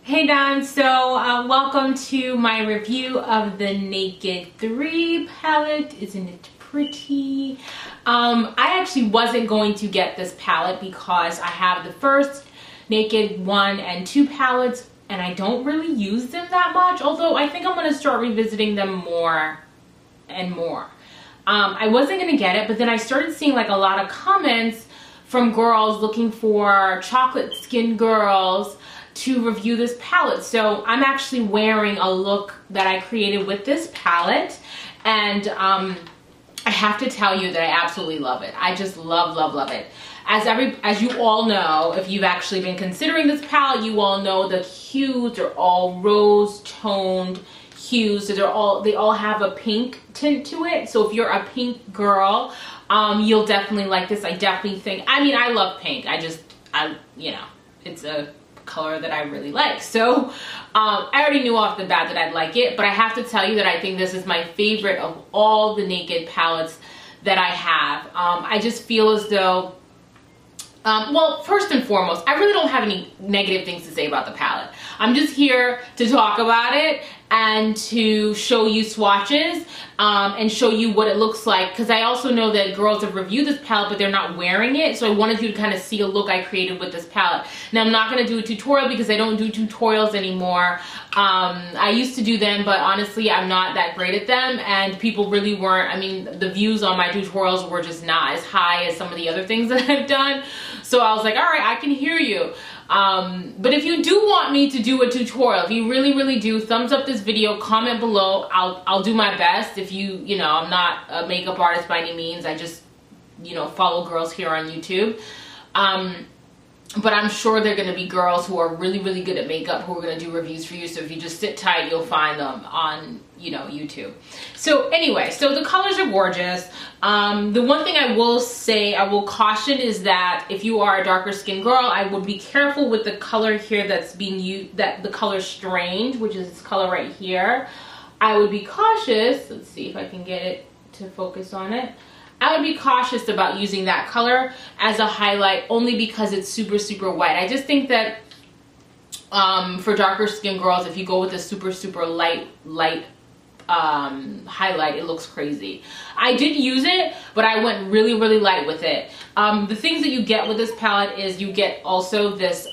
Hey Don, so welcome to my review of the Naked 3 palette. Isn't it pretty? I actually wasn't going to get this palette because I have the first Naked 1 and 2 palettes and I don't really use them that much, although I think I'm going to start revisiting them more and more. I wasn't going to get it, but then I started seeing like a lot of comments from girls looking for chocolate skin girls to review this palette. So I'm actually wearing a look that I created with this palette, and I have to tell you that I absolutely love it. I just love it. As you all know, if you've actually been considering this palette, you all know the hues are all rose toned hues. So they all have a pink tint to it. So if you're a pink girl, you'll definitely like this. I definitely think, I mean, I love pink. You know, it's a color that I really like. So I already knew off the bat that I'd like it, but I have to tell you that I think this is my favorite of all the Naked palettes that I have. I just feel as though, well, first and foremost, I really don't have any negative things to say about the palette. I'm just here to talk about it and to show you swatches and show you what it looks like, because I also know that girls have reviewed this palette but they're not wearing it, so I wanted you to kind of see a look I created with this palette. Now I'm not going to do a tutorial because I don't do tutorials anymore. I used to do them, but honestly I'm not that great at them, and people really weren't, I mean, the views on my tutorials were just not as high as some of the other things that I've done. So I was like, alright, I can hear you. But if you do want me to do a tutorial, if you really do, thumbs up this video, comment below. I'll do my best. If you know, I'm not a makeup artist by any means. I just, you know, follow girls here on YouTube. But I'm sure there are going to be girls who are really good at makeup who are going to do reviews for you. So if you just sit tight, you'll find them on, you know, YouTube. So anyway, so the colors are gorgeous. The one thing I will say, I will caution, is that if you are a darker skin girl, I would be careful with the color here that's being used, that the color Strange, which is this color right here. I would be cautious. Let's see if I can get it to focus on it. I would be cautious about using that color as a highlight, only because it's super white. I just think that for darker skin girls, if you go with a super light highlight, it looks crazy. I did use it, but I went really light with it. The things that you get with this palette is you get also this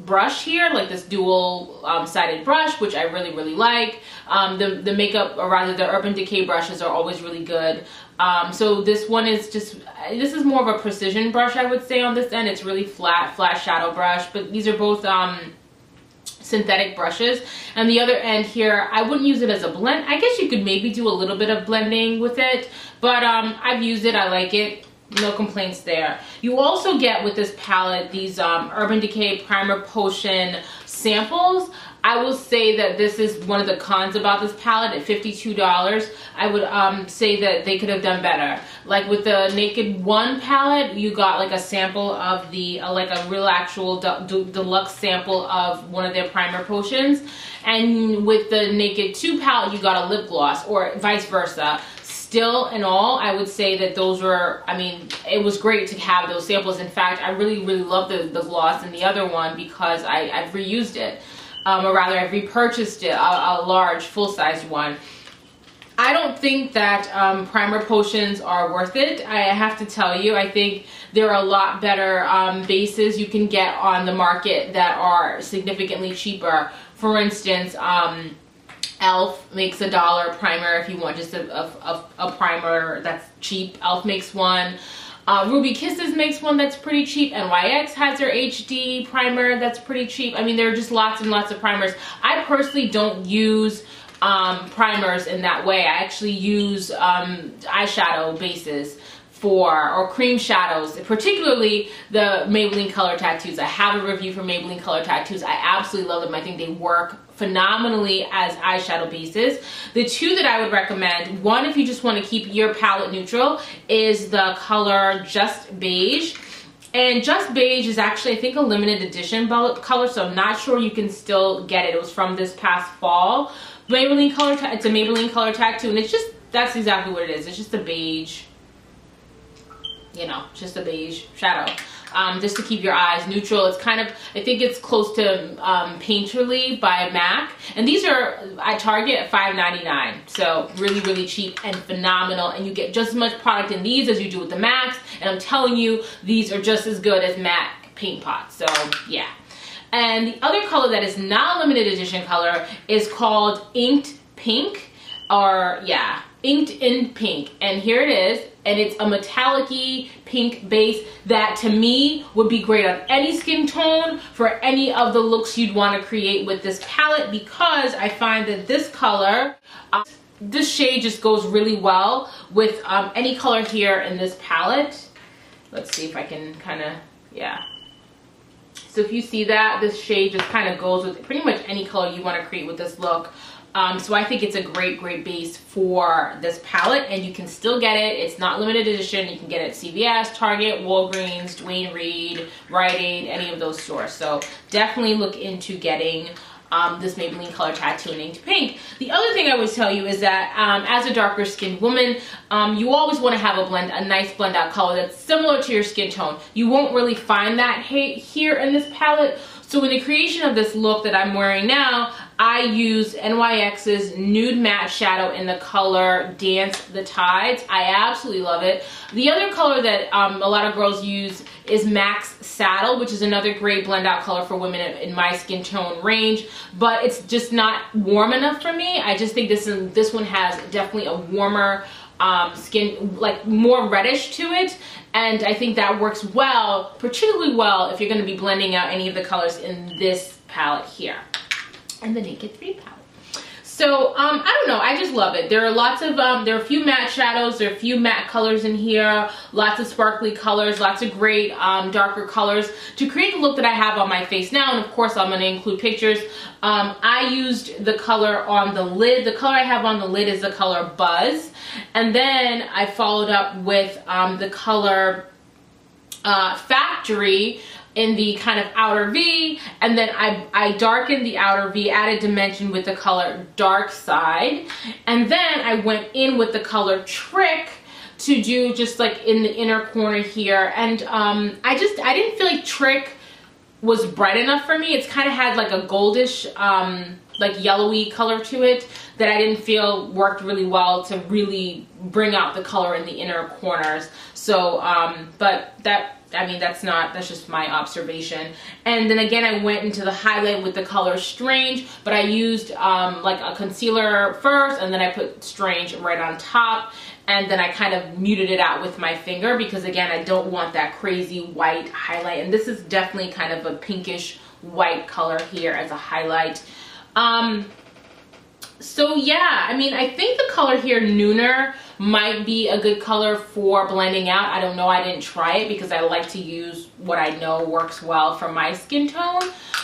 brush here, like this dual sided brush, which I really like. The makeup, or rather the Urban Decay brushes, are always really good. So this one is just, this is more of a precision brush, I would say, on this end. It's really flat shadow brush, but these are both synthetic brushes. And the other end here, I wouldn't use it as a blend. I guess you could maybe do a little bit of blending with it, but I've used it, I like it. No complaints there. You also get with this palette these Urban Decay Primer Potion samples. I will say that this is one of the cons about this palette. At $52, I would say that they could have done better. Like with the Naked 1 palette, you got like a sample of the, like a real actual deluxe sample of one of their primer potions. And with the Naked 2 palette, you got a lip gloss, or vice versa. Still and all, I would say that those were, I mean, it was great to have those samples. In fact, I really love the gloss in the other one because I've reused it. Or rather, I've repurchased it, a large, full-sized one. I don't think that primer potions are worth it. I have to tell you, I think there are a lot better bases you can get on the market that are significantly cheaper. For instance, Elf makes a $1 primer if you want just a primer that's cheap. Elf makes one. Ruby Kisses makes one that's pretty cheap. NYX has their HD primer that's pretty cheap. I mean, there are just lots and lots of primers. I personally don't use primers in that way. I actually use eyeshadow bases or cream shadows, particularly the Maybelline Color Tattoos. I have a review for Maybelline Color Tattoos. I absolutely love them. I think they work phenomenally as eyeshadow bases. The two that I would recommend, one if you just want to keep your palette neutral, is the color Just Beige. And Just Beige is actually, I think, a limited edition color, so I'm not sure you can still get it. It was from this past fall. Maybelline Color, it's a Maybelline Color Tattoo, and it's just, that's exactly what it is. It's just a beige, you know, just a beige shadow. just to keep your eyes neutral. It's kind of, I think it's close to Painterly by MAC. And these are at Target at $5.99. So really, really cheap and phenomenal. And you get just as much product in these as you do with the MACs. And I'm telling you, these are just as good as MAC paint pots. So yeah. And the other color that is not a limited edition color is called Inked Pink, or yeah, Inked in Pink. And here it is, and it's a metallic-y pink base that to me would be great on any skin tone for any of the looks you'd want to create with this palette, because I find that this color, this shade just goes really well with any color here in this palette. Let's see if I can kind of, yeah. So if you see that, this shade just kind of goes with pretty much any color you want to create with this look. So I think it's a great, great base for this palette, and you can still get it. It's not limited edition. You can get it at CVS, Target, Walgreens, Duane Reade, Rite Aid, any of those stores. So definitely look into getting this Maybelline Color Tattoo in Inked Pink. The other thing I would tell you is that as a darker skinned woman, you always want to have a nice blend out color that's similar to your skin tone. You won't really find that here in this palette. So in the creation of this look that I'm wearing now, I used NYX's Nude Matte Shadow in the color Dance the Tides. I absolutely love it. The other color that a lot of girls use is MAC's Saddle, which is another great blend out color for women in my skin tone range, but it's just not warm enough for me. I just think this one has definitely a warmer skin, like more reddish to it, and I think that works well, particularly well if you're going to be blending out any of the colors in this palette here, and the Naked 3 palette. So I don't know, I just love it. There are lots of there are a few matte shadows, there are a few matte colors in here, lots of sparkly colors, lots of great darker colors to create the look that I have on my face now. And of course I'm going to include pictures. I used the color on the lid. The color I have on the lid is the color Buzz, and then I followed up with the color Factory in the kind of outer V, and then I darkened the outer V, added dimension with the color Dark Side, and then I went in with the color Trick to do just like in the inner corner here. And I didn't feel like Trick was bright enough for me. It's kind of had like a goldish like yellowy color to it that I didn't feel worked really well to really bring out the color in the inner corners. So but that's just my observation. And then again, I went into the highlight with the color Strange, but I used like a concealer first, and then I put Strange right on top, and then I kind of muted it out with my finger, because again, I don't want that crazy white highlight. And this is definitely kind of a pinkish white color here as a highlight. So yeah, I mean, I think the color here, Nooner, might be a good color for blending out. I don't know, I didn't try it because I like to use what I know works well for my skin tone.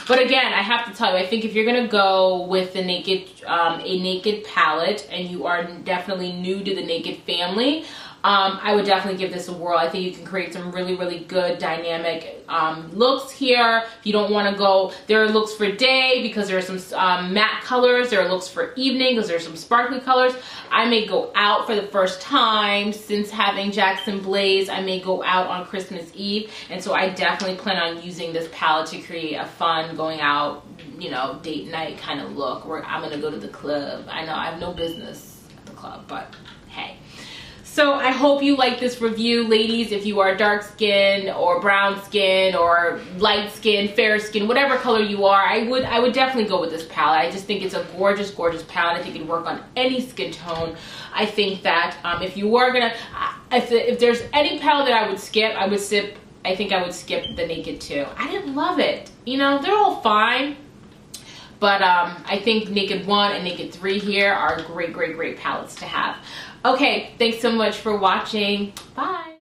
But again, I have to tell you, I think if you're gonna go with the Naked, a Naked palette, and you are definitely new to the Naked family, I would definitely give this a whirl. I think you can create some really, really good dynamic looks here. If you don't want to go, there are looks for day because there are some matte colors. There are looks for evening because there are some sparkly colors. I may go out for the first time since having Jackson Blaze. I may go out on Christmas Eve, and so I definitely plan on using this palette to create a fun going out, you know, date night kind of look where I'm gonna go to the club. I know I have no business at the club, but hey. So I hope you like this review, ladies. If you are dark skin or brown skin or light skin, fair skin, whatever color you are, I would definitely go with this palette. I just think it's a gorgeous, gorgeous palette. I think it can work on any skin tone. I think that if you are gonna, if there's any palette that I would skip, I think I would skip the Naked 2. I didn't love it. You know, they're all fine. But I think Naked 1 and Naked 3 here are great, great, great palettes to have. Okay, thanks so much for watching. Bye.